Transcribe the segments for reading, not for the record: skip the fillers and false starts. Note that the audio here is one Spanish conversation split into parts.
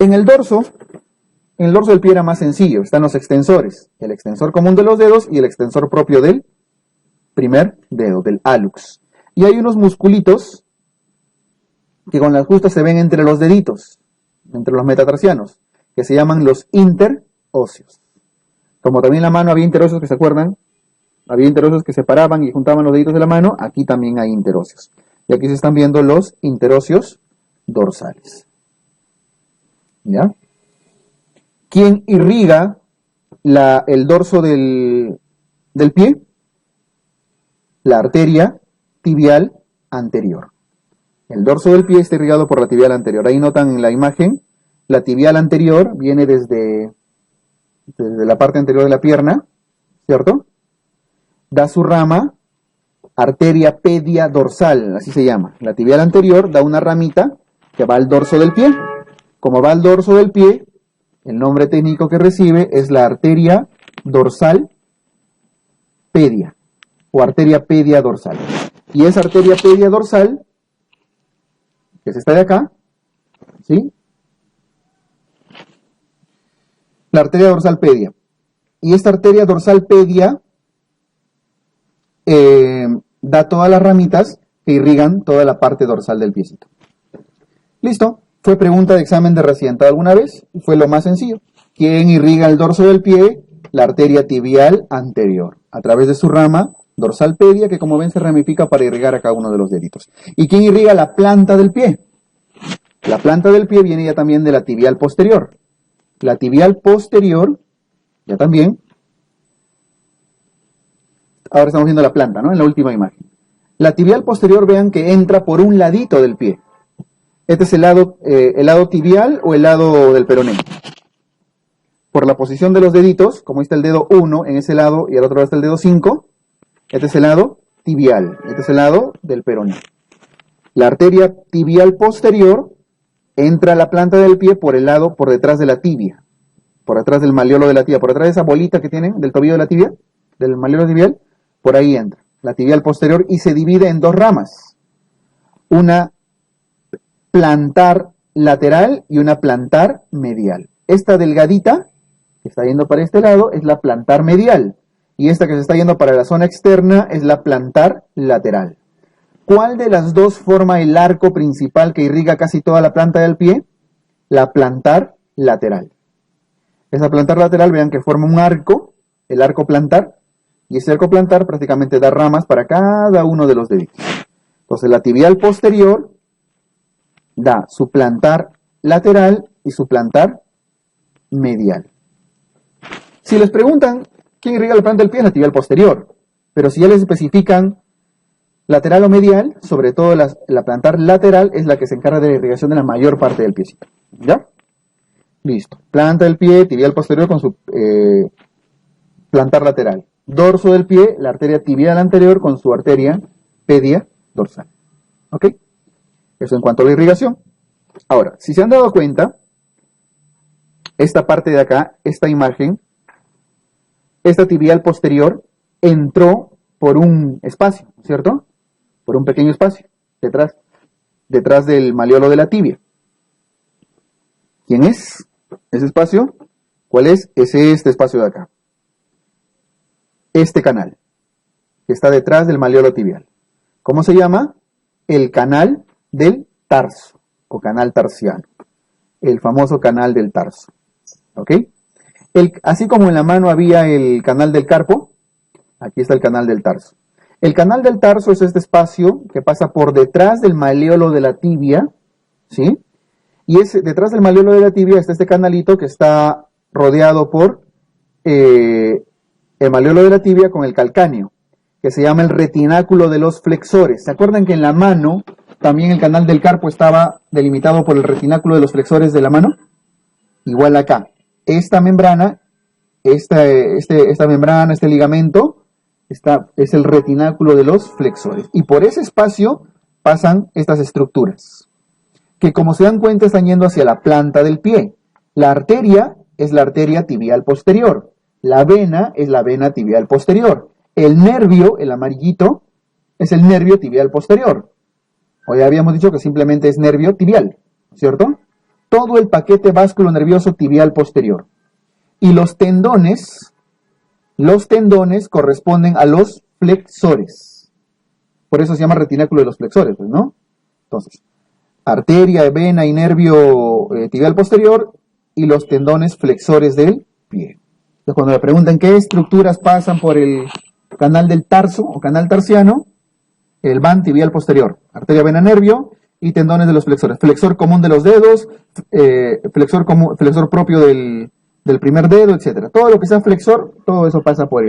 En el dorso del pie era más sencillo, están los extensores, el extensor común de los dedos y el extensor propio del primer dedo, del hallux. Y hay unos musculitos que con las justas se ven entre los deditos, entre los metatarsianos, que se llaman los interóseos. Como también en la mano había interóseos, que se acuerdan, había interóseos que separaban y juntaban los deditos de la mano, aquí también hay interóseos. Y aquí se están viendo los interóseos dorsales. ¿Ya? ¿Quién irriga el dorso del pie? La arteria tibial anterior. El dorso del pie está irrigado por la tibial anterior. Ahí notan en la imagen, la tibial anterior viene desde la parte anterior de la pierna, ¿cierto? Da su rama, arteria pedia dorsal, así se llama. La tibial anterior da una ramita que va al dorso del pie. Como va al dorso del pie, el nombre técnico que recibe es la arteria dorsal pedia o arteria pedia dorsal. Y esa arteria pedia dorsal, que es esta de acá, ¿sí? La arteria dorsal pedia. Y esta arteria dorsal pedia da todas las ramitas que irrigan toda la parte dorsal del piecito. ¿Listo? Fue pregunta de examen de residentado alguna vez y fue lo más sencillo. ¿Quién irriga el dorso del pie? La arteria tibial anterior, a través de su rama dorsal pedia, que como ven se ramifica para irrigar a cada uno de los deditos. ¿Y quién irriga la planta del pie? La planta del pie viene ya también de la tibial posterior. La tibial posterior, ya también. Ahora estamos viendo la planta, ¿no? En la última imagen. La tibial posterior, vean que entra por un ladito del pie. Este es el lado tibial o el lado del peroné. Por la posición de los deditos, como está el dedo 1 en ese lado y al otro lado está el dedo 5, este es el lado tibial, este es el lado del peroné. La arteria tibial posterior entra a la planta del pie por el lado, por detrás de la tibia, por detrás del maleolo de la tibia, por detrás de esa bolita que tienen del tobillo de la tibia, del maleolo tibial, por ahí entra, la tibial posterior, y se divide en dos ramas. Una plantar lateral y una plantar medial. Esta delgadita, que está yendo para este lado, es la plantar medial. Y esta que se está yendo para la zona externa es la plantar lateral. ¿Cuál de las dos forma el arco principal que irriga casi toda la planta del pie? La plantar lateral. Esa plantar lateral, vean que forma un arco, el arco plantar, y ese arco plantar prácticamente da ramas para cada uno de los deditos. Entonces la tibial posterior da su plantar lateral y su plantar medial. Si les preguntan quién irriga la planta del pie, es la tibial posterior. Pero si ya les especifican lateral o medial, sobre todo la plantar lateral es la que se encarga de la irrigación de la mayor parte del piecito. ¿Ya? Listo. Planta del pie, tibial posterior con su plantar lateral. Dorso del pie, la arteria tibial anterior con su arteria pedia dorsal. ¿Ok? Eso en cuanto a la irrigación. Ahora, si se han dado cuenta, esta parte de acá, esta imagen, esta tibial posterior entró por un espacio, ¿cierto? Por un pequeño espacio, detrás del maleolo de la tibia. ¿Quién es ese espacio? ¿Cuál es? Es este espacio de acá. Este canal, que está detrás del maleolo tibial. ¿Cómo se llama? El canal del tarso, o canal tarsiano. El famoso canal del tarso. ¿Ok? Así como en la mano había el canal del carpo, aquí está el canal del tarso. El canal del tarso es este espacio que pasa por detrás del maleolo de la tibia, ¿sí? Y detrás del maleolo de la tibia está este canalito que está rodeado por el maleolo de la tibia con el calcáneo, que se llama el retináculo de los flexores. ¿Se acuerdan que en la mano también el canal del carpo estaba delimitado por el retináculo de los flexores de la mano? Igual acá. Esta membrana, esta membrana, este ligamento, es el retináculo de los flexores. Y por ese espacio pasan estas estructuras, que como se dan cuenta están yendo hacia la planta del pie. La arteria es la arteria tibial posterior. La vena es la vena tibial posterior. El nervio, el amarillito, es el nervio tibial posterior. Hoy habíamos dicho que simplemente es nervio tibial, ¿cierto? todo el paquete básculo nervioso tibial posterior. Y los tendones corresponden a los flexores. Por eso se llama retináculo de los flexores, pues, ¿no? Entonces, arteria, vena y nervio tibial posterior y los tendones flexores del pie. Entonces, cuando le preguntan qué estructuras pasan por el canal del tarso o canal tarsiano, el van tibial posterior, arteria, vena, nervio y tendones de los flexores. Flexor común de los dedos, flexor propio del primer dedo, etc. Todo lo que sea flexor, todo eso pasa por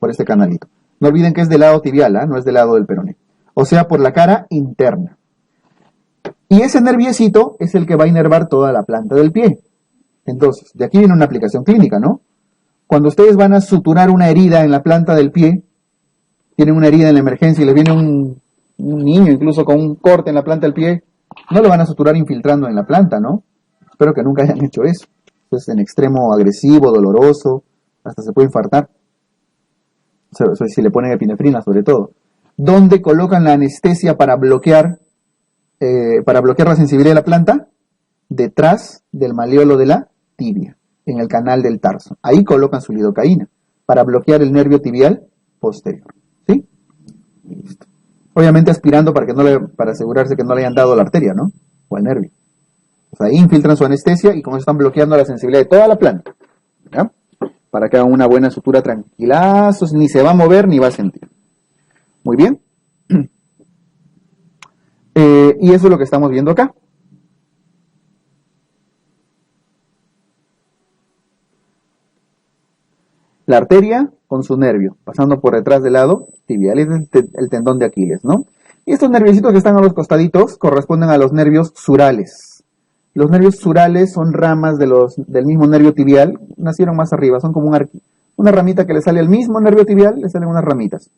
este canalito. No olviden que es del lado tibial, no es del lado del peroné. O sea, por la cara interna. Y ese nerviecito es el que va a inervar toda la planta del pie. Entonces, de aquí viene una aplicación clínica, ¿no? Cuando ustedes van a suturar una herida en la planta del pie, tienen una herida en la emergencia y les viene un niño incluso con un corte en la planta del pie, no lo van a suturar infiltrando en la planta, ¿no? Espero que nunca hayan hecho eso. Es en extremo agresivo, doloroso, hasta se puede infartar. Si le ponen epinefrina sobre todo. ¿Dónde colocan la anestesia para bloquear la sensibilidad de la planta? Detrás del maleolo de la tibia, en el canal del tarso. Ahí colocan su lidocaína para bloquear el nervio tibial posterior. ¿Sí? Listo. Obviamente aspirando para asegurarse que no le hayan dado la arteria, ¿no? O el nervio. Pues ahí infiltran su anestesia y como están bloqueando la sensibilidad de toda la planta. ¿Ya? Para que hagan una buena sutura tranquilazos, ni se va a mover ni va a sentir. Muy bien. Y eso es lo que estamos viendo acá. La arteria con su nervio, pasando por detrás del lado tibial, es el tendón de Aquiles, ¿no? Y estos nerviositos que están a los costaditos corresponden a los nervios surales. Los nervios surales son ramas del mismo nervio tibial, nacieron más arriba, son como una ramita que le sale al mismo nervio tibial, le salen unas ramitas,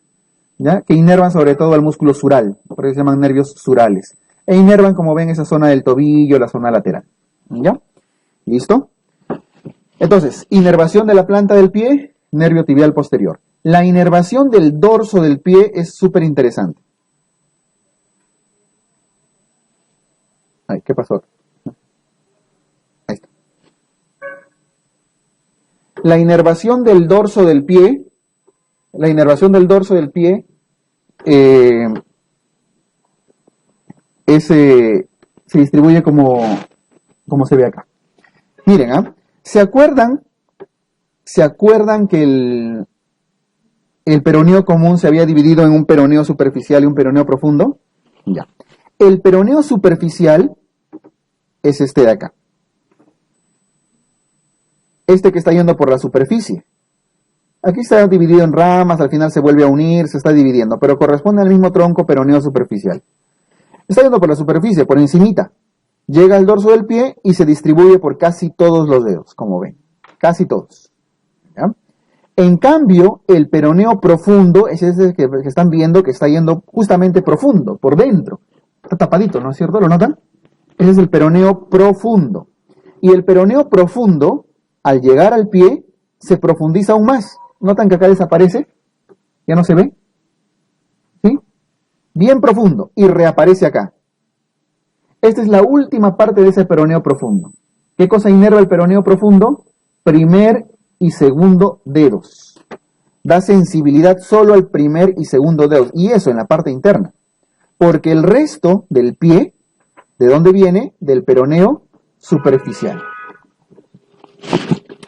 ¿ya? Que inervan sobre todo al músculo sural, por eso se llaman nervios surales. E inervan, como ven, esa zona del tobillo, la zona lateral, ¿ya? ¿Listo? Entonces, inervación de la planta del pie, nervio tibial posterior. La inervación del dorso del pie es súper interesante. Ay, ¿qué pasó? Ahí está. La inervación del dorso del pie, se distribuye como se ve acá. Miren, ¿se acuerdan que el peroneo común se había dividido en un peroneo superficial y un peroneo profundo? Ya. El peroneo superficial es este de acá. Este que está yendo por la superficie. Aquí está dividido en ramas, al final se vuelve a unir, se está dividiendo, pero corresponde al mismo tronco peroneo superficial. Está yendo por la superficie, por encimita. Llega al dorso del pie y se distribuye por casi todos los dedos, como ven. Casi todos. ¿Ya? En cambio, el peroneo profundo es ese que están viendo que está yendo justamente profundo, por dentro. Está tapadito, ¿no es cierto? ¿Lo notan? Ese es el peroneo profundo. Y el peroneo profundo, al llegar al pie, se profundiza aún más. ¿Notan que acá desaparece? ¿Ya no se ve? ¿Sí? Bien profundo. Y reaparece acá. Esta es la última parte de ese peroneo profundo. ¿Qué cosa inerva el peroneo profundo? Primer y segundo dedos. Da sensibilidad solo al primer y segundo dedos. Y eso en la parte interna. Porque el resto del pie, ¿de dónde viene? Del peroneo superficial.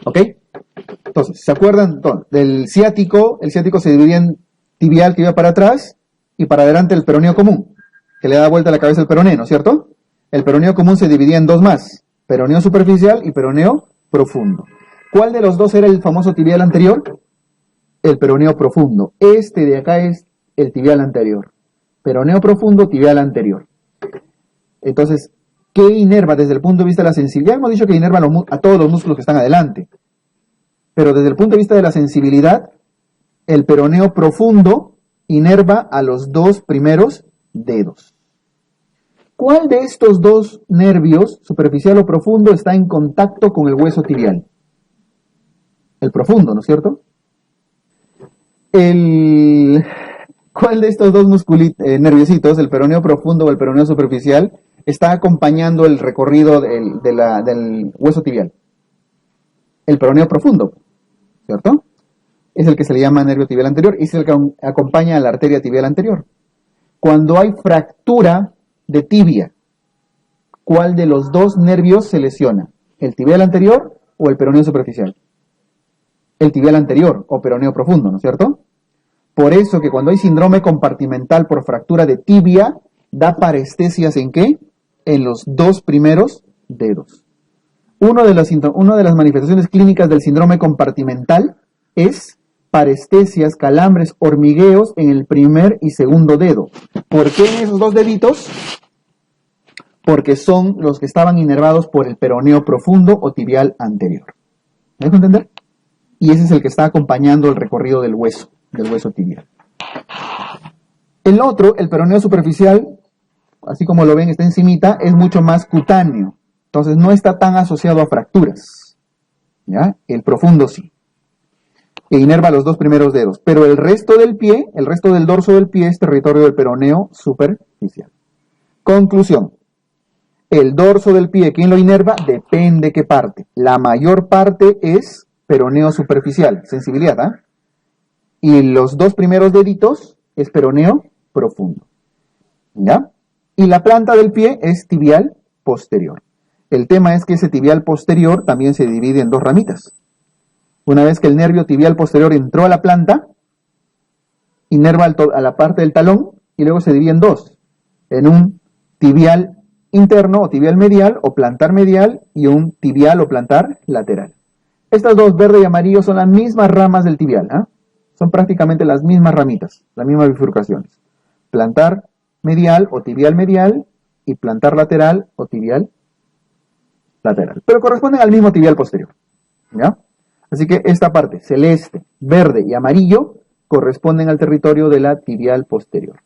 ¿Ok? Entonces, ¿se acuerdan del ciático? El ciático se divide en tibial, que iba para atrás, y para adelante el peroneo común, que le da vuelta a la cabeza al peroneo, ¿no es cierto? El peroneo común se dividía en dos más, peroneo superficial y peroneo profundo. ¿Cuál de los dos era el famoso tibial anterior? El peroneo profundo. Este de acá es el tibial anterior. Peroneo profundo, tibial anterior. Entonces, ¿qué inerva desde el punto de vista de la sensibilidad? Hemos dicho que inerva a todos los músculos que están adelante. Pero desde el punto de vista de la sensibilidad, el peroneo profundo inerva a los dos primeros dedos. ¿Cuál de estos dos nervios, superficial o profundo, está en contacto con el hueso tibial? El profundo, ¿no es cierto? ¿Cuál de estos dos nerviositos, el peroneo profundo o el peroneo superficial, está acompañando el recorrido del hueso tibial? El peroneo profundo, ¿cierto? Es el que se le llama nervio tibial anterior y es el que acompaña a la arteria tibial anterior. Cuando hay fractura de tibia, ¿cuál de los dos nervios se lesiona? ¿El tibial anterior o el peroneo superficial? El tibial anterior o peroneo profundo, ¿no es cierto? Por eso que cuando hay síndrome compartimental por fractura de tibia, da parestesias ¿en qué? En los dos primeros dedos. Una de las manifestaciones clínicas del síndrome compartimental es parestesias, calambres, hormigueos en el primer y segundo dedo. ¿Por qué en esos dos deditos? Porque son los que estaban inervados por el peroneo profundo o tibial anterior. ¿Me dejo entender? Y ese es el que está acompañando el recorrido del hueso tibial. El otro, el peroneo superficial, así como lo ven, está encimita, es mucho más cutáneo. Entonces no está tan asociado a fracturas. ¿Ya? El profundo sí. Que inerva los dos primeros dedos. Pero el resto del pie, el resto del dorso del pie es territorio del peroneo superficial. Conclusión. El dorso del pie, ¿quién lo inerva? Depende qué parte. La mayor parte es peroneo superficial, sensibilidad, ¿ah? Y los dos primeros deditos es peroneo profundo. ¿Ya? Y la planta del pie es tibial posterior. El tema es que ese tibial posterior también se divide en dos ramitas. Una vez que el nervio tibial posterior entró a la planta, inerva a la parte del talón y luego se divide en dos. En un tibial interno o tibial medial o plantar medial y un tibial o plantar lateral. Estas dos, verde y amarillo, son las mismas ramas del tibial. ¿Eh? Son prácticamente las mismas ramitas, las mismas bifurcaciones. Plantar medial o tibial medial y plantar lateral o tibial lateral. Pero corresponden al mismo tibial posterior. ¿Ya? Así que esta parte, celeste, verde y amarillo, corresponden al territorio de la tibial posterior.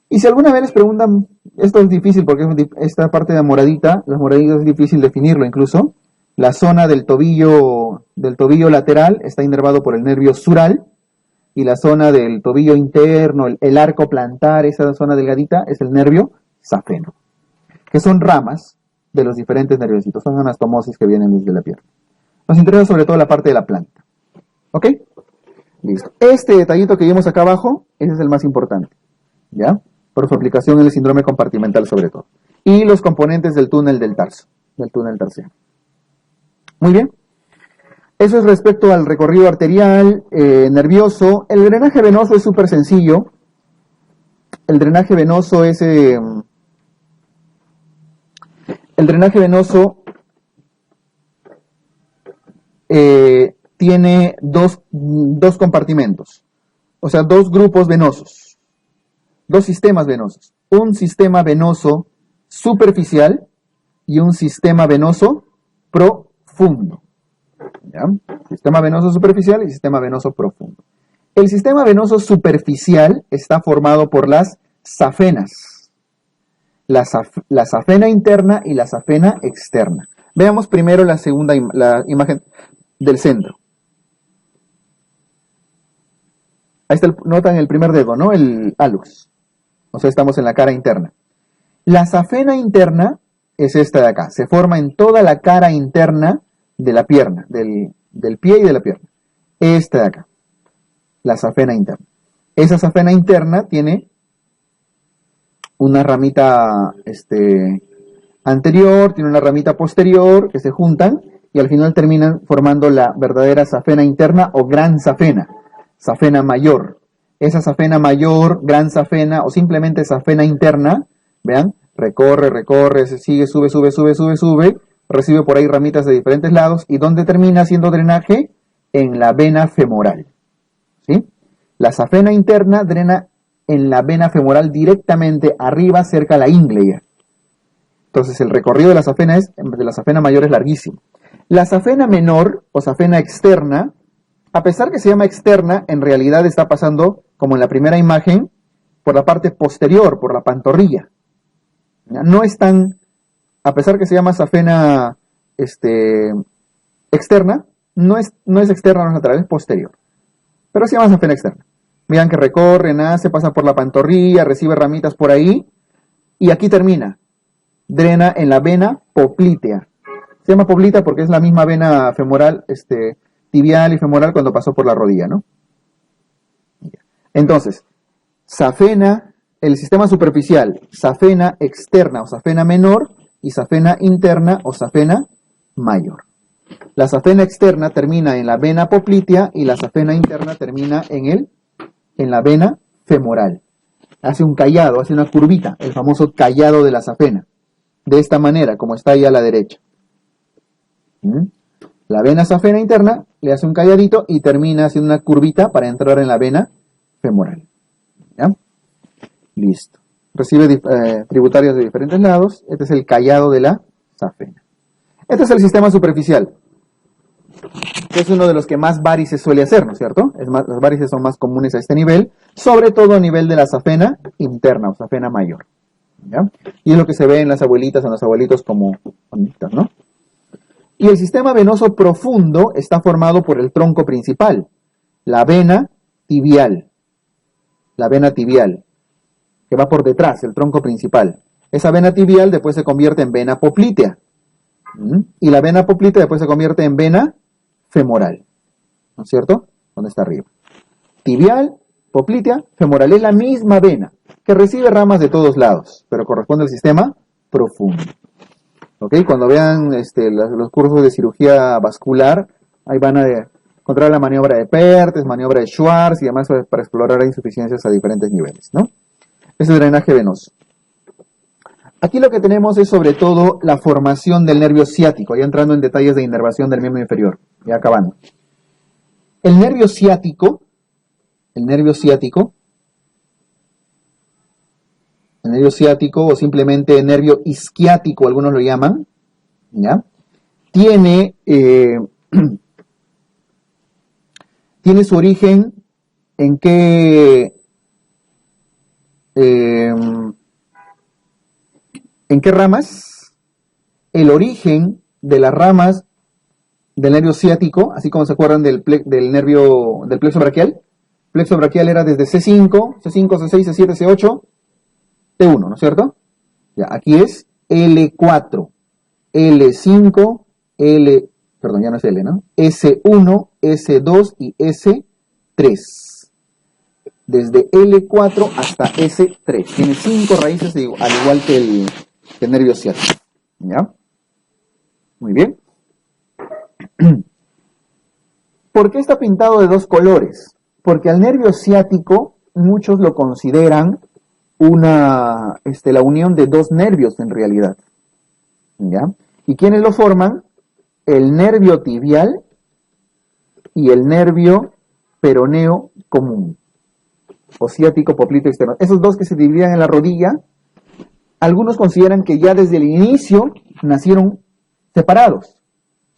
Y si alguna vez les preguntan, esto es difícil porque esta parte de moradita, las moraditas es difícil definirlo incluso. La zona del tobillo lateral está inervado por el nervio sural y la zona del tobillo interno, el arco plantar, esa zona delgadita, es el nervio safeno, que son ramas de los diferentes nerviositos, son anastomosis que vienen desde la pierna. Nos interesa sobre todo la parte de la planta. ¿Ok? Listo. Este detallito que vimos acá abajo, ese es el más importante. ¿Ya? Por su aplicación en el síndrome compartimental sobre todo. Y los componentes del túnel del tarso, del túnel tarsiano. Muy bien. Eso es respecto al recorrido arterial, nervioso. El drenaje venoso es súper sencillo. El drenaje venoso es... el drenaje venoso tiene dos compartimentos, o sea, dos grupos venosos, dos sistemas venosos, un sistema venoso superficial y un sistema venoso profundo. ¿Ya? Sistema venoso superficial y sistema venoso profundo. El sistema venoso superficial está formado por las safenas, la safena interna y la safena externa. Veamos primero la imagen del centro. Ahí está, notan el primer dedo, ¿no? El hallux. O sea, estamos en la cara interna. La safena interna es esta de acá. Se forma en toda la cara interna de la pierna, del pie y de la pierna. Esta de acá. La safena interna. Esa safena interna tiene una ramita anterior, tiene una ramita posterior que se juntan y al final terminan formando la verdadera safena interna o gran safena mayor. Esa safena mayor, gran safena o simplemente safena interna, vean, recorre, se sigue, sube, recibe por ahí ramitas de diferentes lados y ¿dónde termina haciendo drenaje? En la vena femoral. ¿Sí? La safena interna drena en la vena femoral directamente arriba cerca a la ingle. Entonces el recorrido de la safena mayor es larguísimo. La safena menor o safena externa, a pesar que se llama externa, en realidad está pasando, como en la primera imagen, por la parte posterior, por la pantorrilla. No es tan, a pesar que se llama safena externa, no es externa, no es lateral, es posterior. Pero se llama safena externa. Vean que recorre, nace, pasa por la pantorrilla, recibe ramitas por ahí, y aquí termina. drena en la vena poplitea. Se llama poplitea porque es la misma vena femoral, tibial y femoral cuando pasó por la rodilla, ¿no? Entonces, safena, el sistema superficial, safena externa o safena menor y safena interna o safena mayor. La safena externa termina en la vena poplitea y la safena interna termina en la vena femoral. Hace un callado, hace una curvita, el famoso callado de la safena. De esta manera, como está ahí a la derecha. La vena safena interna le hace un calladito y termina haciendo una curvita para entrar en la vena femoral. ¿Ya? Listo. Recibe tributarios de diferentes lados. Este es el callado de la safena. Este es el sistema superficial, que es uno de los que más varices suele hacer, ¿no es cierto? Las varices son más comunes a este nivel, sobre todo a nivel de la safena interna o safena mayor. ¿Ya? Y es lo que se ve en las abuelitas o en los abuelitos como bonitas, ¿no? Y el sistema venoso profundo está formado por el tronco principal, la vena tibial. La vena tibial, que va por detrás, el tronco principal. Esa vena tibial después se convierte en vena poplitea. Y la vena poplitea después se convierte en vena femoral. ¿No es cierto? ¿Dónde está arriba? Tibial, poplitea, femoral. Es la misma vena que recibe ramas de todos lados, pero corresponde al sistema profundo. ¿Ok? Cuando vean los cursos de cirugía vascular, ahí van a encontrar la maniobra de Perthes, maniobra de Schwartz y demás para explorar insuficiencias a diferentes niveles, ¿no? Ese es drenaje venoso. Aquí lo que tenemos es sobre todo la formación del nervio ciático, ya entrando en detalles de inervación del miembro inferior, ya acabando. El nervio ciático, o simplemente nervio isquiático, algunos lo llaman, ¿ya? Tiene su origen en qué ramas. El origen de las ramas del nervio ciático, así como se acuerdan del plexo braquial. El plexo braquial era desde C5, C6, C7, C8, T1, ¿no es cierto? Ya, aquí es L4, L5, perdón, ya no es L, ¿no? S1, S2 y S3. Desde L4 hasta S3. Tiene 5 raíces, al igual que el nervio ciático. ¿Ya? Muy bien. ¿Por qué está pintado de dos colores? Porque al nervio ciático muchos lo consideran la unión de dos nervios en realidad. ¿Ya? ¿Y quiénes lo forman? El nervio tibial y el nervio peroneo común, o ciático popliteo externo. Esos dos que se dividían en la rodilla, algunos consideran que ya desde el inicio nacieron separados,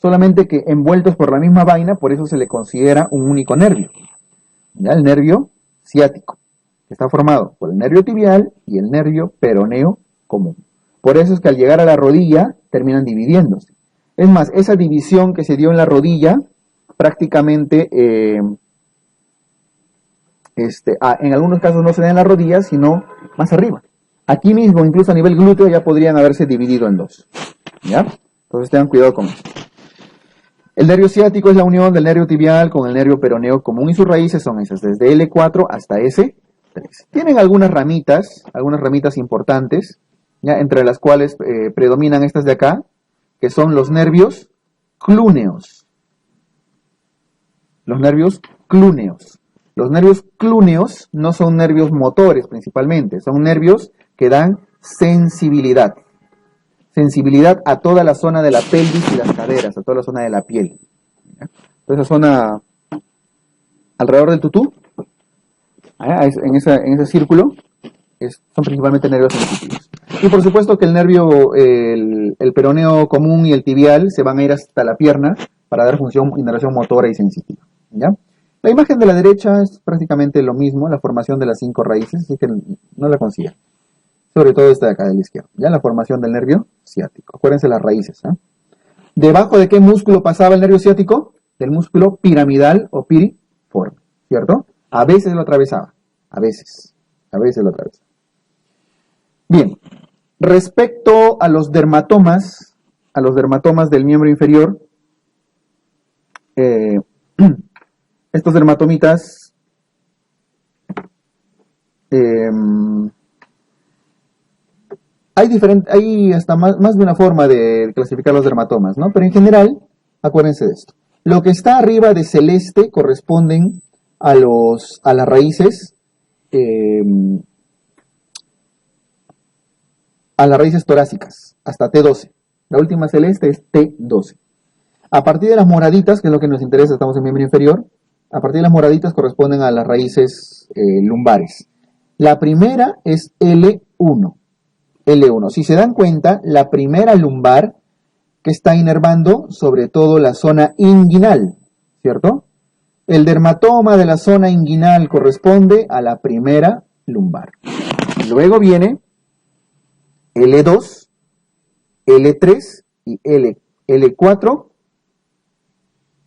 solamente que envueltos por la misma vaina, por eso se le considera un único nervio. ¿Ya? El nervio ciático, que está formado por el nervio tibial y el nervio peroneo común. Por eso es que al llegar a la rodilla terminan dividiéndose. Es más, esa división que se dio en la rodilla, prácticamente, en algunos casos no se da en la rodilla, sino más arriba. Aquí mismo, incluso a nivel glúteo, ya podrían haberse dividido en dos. ¿Ya? Entonces tengan cuidado con eso. El nervio ciático es la unión del nervio tibial con el nervio peroneo común y sus raíces son esas, desde L4 hasta S3. Tienen algunas ramitas importantes, ¿ya? Entre las cuales predominan estas de acá, que son los nervios clúneos. Los nervios clúneos. Los nervios clúneos no son nervios motores principalmente, son nervios que dan sensibilidad. Sensibilidad a toda la zona de la pelvis y las caderas, a toda la zona de la piel. Entonces, esa zona alrededor del tutú, en ese círculo, son principalmente nervios sensitivos. Y por supuesto que el nervio, el peroneo común y el tibial se van a ir hasta la pierna para dar inervación motora y sensitiva. ¿Ya? La imagen de la derecha es prácticamente lo mismo, la formación de las 5 raíces, así que no la consigan. Sobre todo esta de acá de la izquierda, ¿ya? La formación del nervio ciático. Acuérdense las raíces, ¿eh? ¿Debajo de qué músculo pasaba el nervio ciático? Del músculo piramidal o piriforme, ¿cierto? A veces lo atravesaba, a veces lo atravesaba. Bien, Respecto a los dermatomas del miembro inferior, estos dermatomitas hay hasta más de una forma de clasificar los dermatomas, ¿no? Pero en general, acuérdense de esto. Lo que está arriba de celeste corresponden a las raíces torácicas, hasta T12. La última celeste es T12. A partir de las moraditas, que es lo que nos interesa, estamos en miembro inferior, a partir de las moraditas corresponden a las raíces lumbares. La primera es L1. L1. Si se dan cuenta, la primera lumbar que está inervando sobre todo la zona inguinal, ¿cierto? El dermatoma de la zona inguinal corresponde a la primera lumbar. Luego viene L2, L3 y L4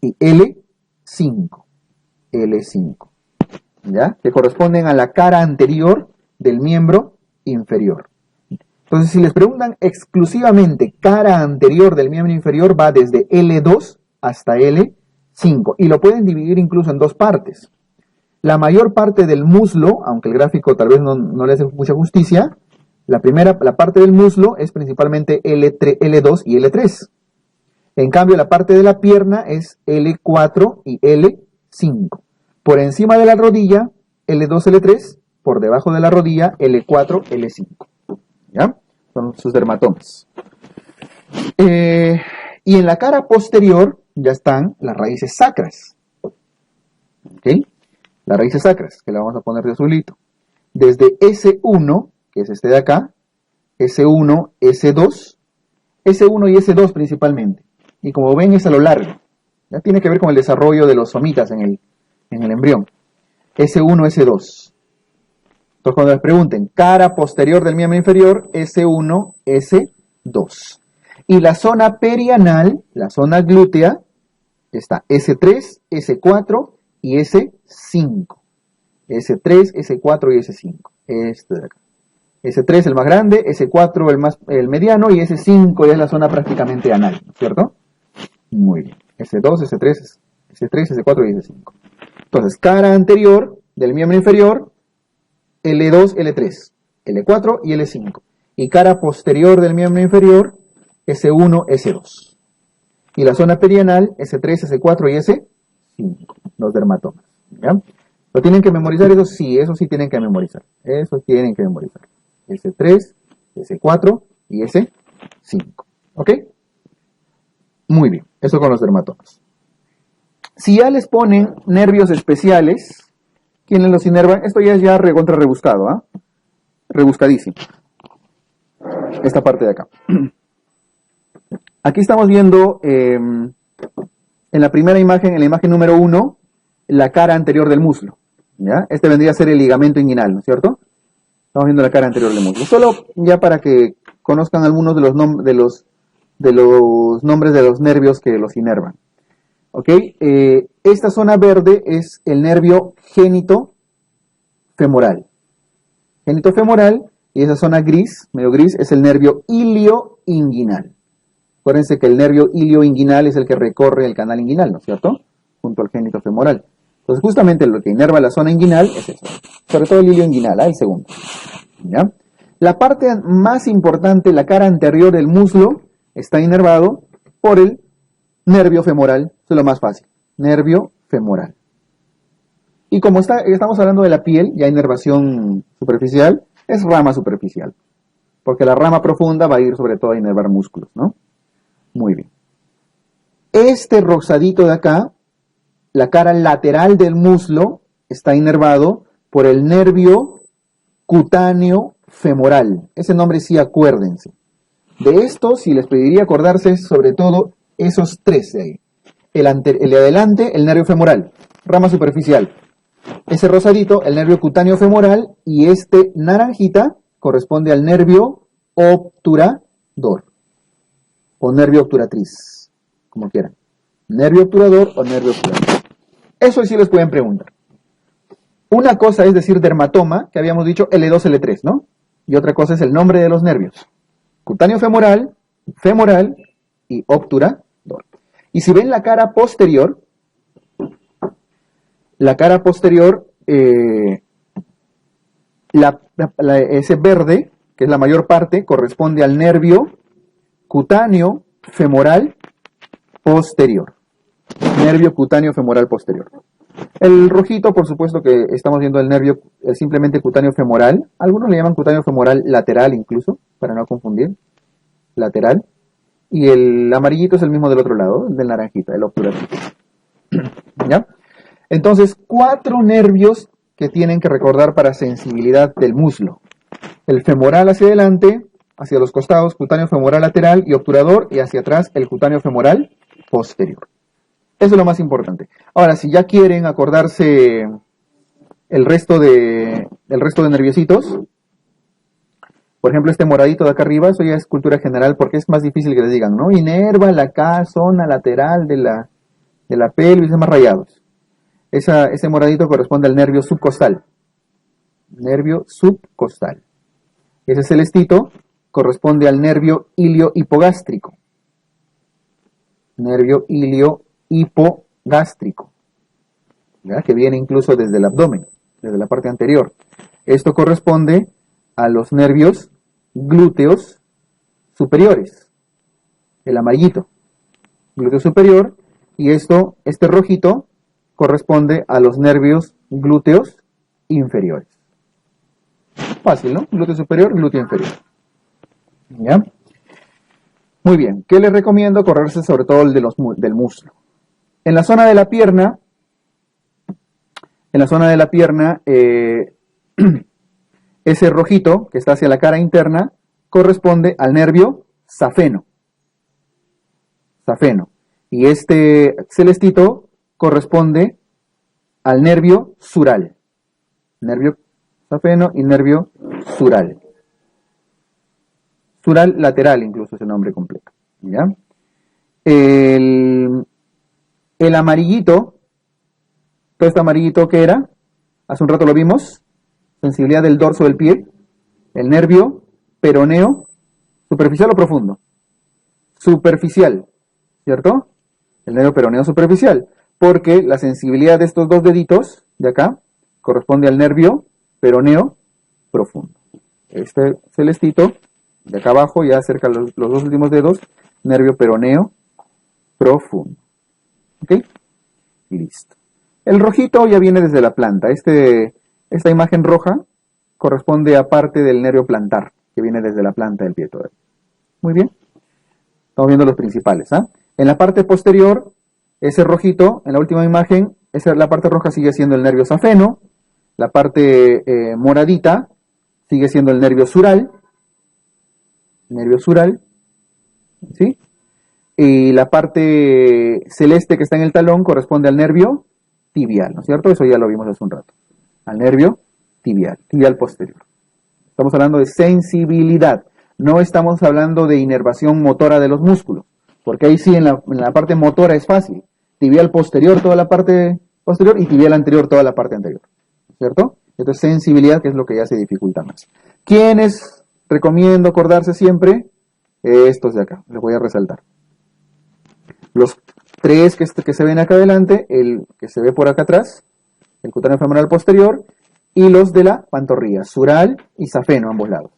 y L5. L5. ¿Ya? Que corresponden a la cara anterior del miembro inferior. Entonces, si les preguntan exclusivamente cara anterior del miembro inferior, va desde L2 hasta L5. Y lo pueden dividir incluso en dos partes. La mayor parte del muslo, aunque el gráfico tal vez no le hace mucha justicia, la parte del muslo es principalmente L2 y L3. En cambio, la parte de la pierna es L4 y L5. Por encima de la rodilla, L2, L3. Por debajo de la rodilla, L4, L5. ¿Ya? Son sus dermatomas. Y en la cara posterior ya están las raíces sacras. ¿Ok? Las raíces sacras, que la vamos a poner de azulito. Desde S1, que es este de acá, S1, S2, S1 y S2 principalmente. Y como ven es a lo largo. Ya tiene que ver con el desarrollo de los somitas en el embrión. S1, S2. Entonces cuando les pregunten, cara posterior del miembro inferior, S1, S2. Y la zona perianal, la zona glútea, está S3, S4 y S5. S3, S4 y S5. Este de acá. S3 el más grande, S4 el mediano y S5 ya es la zona prácticamente anal, ¿cierto? Muy bien. S2, S3, S4 y S5. Entonces, cara anterior del miembro inferior, L2, L3, L4 y L5. Y cara posterior del miembro inferior, S1, S2. Y la zona perianal, S3, S4 y S5. Los dermatomas. ¿Ya? ¿Lo tienen que memorizar? Eso sí tienen que memorizar. Eso tienen que memorizar. S3, S4 y S5. ¿Ok? Muy bien. Eso con los dermatomas. Si ya les ponen nervios especiales, ¿quiénes los inervan? Esto ya es recontra rebuscado, ¿ah? Rebuscadísimo. Esta parte de acá. Aquí estamos viendo en la primera imagen, en la imagen número 1, la cara anterior del muslo. ¿Ya? Este vendría a ser el ligamento inguinal, ¿no es cierto? Estamos viendo la cara anterior del muslo. Solo ya para que conozcan algunos de los nombres de los nervios que los inervan. ¿Ok? Esta zona verde es el nervio génito femoral. Génito femoral, y esa zona gris, medio gris, es el nervio ilioinguinal. Acuérdense que el nervio ilioinguinal es el que recorre el canal inguinal, ¿no es cierto? Junto al génito femoral. Entonces, justamente lo que inerva la zona inguinal es eso. Sobre todo el ilioinguinal, el segundo. ¿Ya? La parte más importante, la cara anterior del muslo, está inervado por el nervio femoral. Eso es lo más fácil. Nervio femoral. Y como estamos hablando de la piel, ya inervación superficial, es rama superficial. Porque la rama profunda va a ir sobre todo a inervar músculos, ¿no? Muy bien. Este rosadito de acá, la cara lateral del muslo, está inervado por el nervio cutáneo femoral. Ese nombre sí, acuérdense. De esto, si les pediría acordarse sobre todo esos tres de ahí. El de adelante, el nervio femoral, rama superficial. Ese rosadito, el nervio cutáneo femoral, y este naranjita corresponde al nervio obturador o nervio obturatriz, como quieran. Nervio obturador o nervio obturatriz. Eso sí les pueden preguntar. Una cosa es decir dermatoma, que habíamos dicho L2, L3, ¿no? Y otra cosa es el nombre de los nervios. Cutáneo femoral, femoral y obturador. Y si ven la cara posterior, ese verde, que es la mayor parte, corresponde al nervio cutáneo femoral posterior. Nervio cutáneo femoral posterior. El rojito, por supuesto que estamos viendo el nervio simplemente cutáneo femoral. Algunos le llaman cutáneo femoral lateral incluso, para no confundir. Lateral. Y el amarillito es el mismo del otro lado, del naranjita, el obturador. ¿Ya? Entonces, 4 nervios que tienen que recordar para sensibilidad del muslo. El femoral hacia adelante, hacia los costados, cutáneo femoral lateral y obturador, y hacia atrás el cutáneo femoral posterior. Eso es lo más importante. Ahora, si ya quieren acordarse el resto de nerviositos, por ejemplo, este moradito de acá arriba, eso ya es cultura general porque es más difícil que les digan, ¿no? Inerva la zona lateral de la pelvis, es más rayados. Ese moradito corresponde al nervio subcostal. Nervio subcostal. Ese celestito corresponde al nervio ilio-hipogástrico. Nervio ilio-hipogástrico. ¿Ya? Que viene incluso desde el abdomen, desde la parte anterior. Esto corresponde a los nervios glúteos superiores. El amarillito. Glúteo superior. Y este rojito corresponde a los nervios glúteos inferiores. Fácil, ¿no? Glúteo superior, glúteo inferior. ¿Ya? Muy bien. ¿Qué les recomiendo? Correrse sobre todo el del muslo. En la zona de la pierna, ese rojito que está hacia la cara interna corresponde al nervio safeno. Safeno. Y este celestito corresponde al nervio sural. Nervio safeno y nervio sural. Sural lateral incluso es el nombre completo. ¿Ya? El amarillito, todo este amarillito que era, hace un rato lo vimos, sensibilidad del dorso del pie, el nervio peroneo, superficial o profundo, superficial, ¿cierto? El nervio peroneo superficial, porque la sensibilidad de estos dos deditos de acá corresponde al nervio peroneo profundo. Este celestito de acá abajo, ya cerca de los dos últimos dedos, nervio peroneo profundo. ¿Ok? Y listo. El rojito ya viene desde la planta. Esta imagen roja corresponde a parte del nervio plantar, que viene desde la planta del pie todavía. Muy bien. Estamos viendo los principales. ¿Ah? En la parte posterior, ese rojito, en la última imagen, la parte roja sigue siendo el nervio safeno. La parte moradita sigue siendo el nervio sural. Nervio sural. ¿Sí? Y la parte celeste que está en el talón corresponde al nervio tibial, ¿no es cierto? Eso ya lo vimos hace un rato. Al nervio tibial posterior. Estamos hablando de sensibilidad. No estamos hablando de inervación motora de los músculos. Porque ahí sí, en la parte motora es fácil. Tibial posterior, toda la parte posterior, y tibial anterior, toda la parte anterior. ¿Cierto? Esto es sensibilidad, que es lo que ya se dificulta más. ¿Quiénes recomiendo acordarse siempre? Estos de acá, les voy a resaltar. Los 3 que se ven acá adelante, el que se ve por acá atrás, el cutáneo femoral posterior, y los de la pantorrilla, sural y safeno, ambos lados.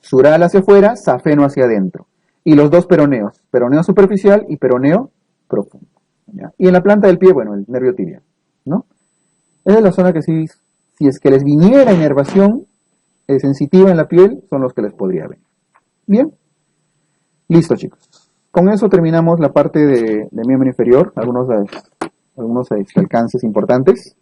Sural hacia afuera, safeno hacia adentro. Y los dos peroneos, peroneo superficial y peroneo profundo. ¿Ya? Y en la planta del pie, bueno, el nervio tibial, ¿no? Esa es la zona que si es que les viniera inervación sensitiva en la piel, son los que les podría venir. Bien, listo, chicos. Con eso terminamos la parte de miembro inferior, algunos alcances importantes.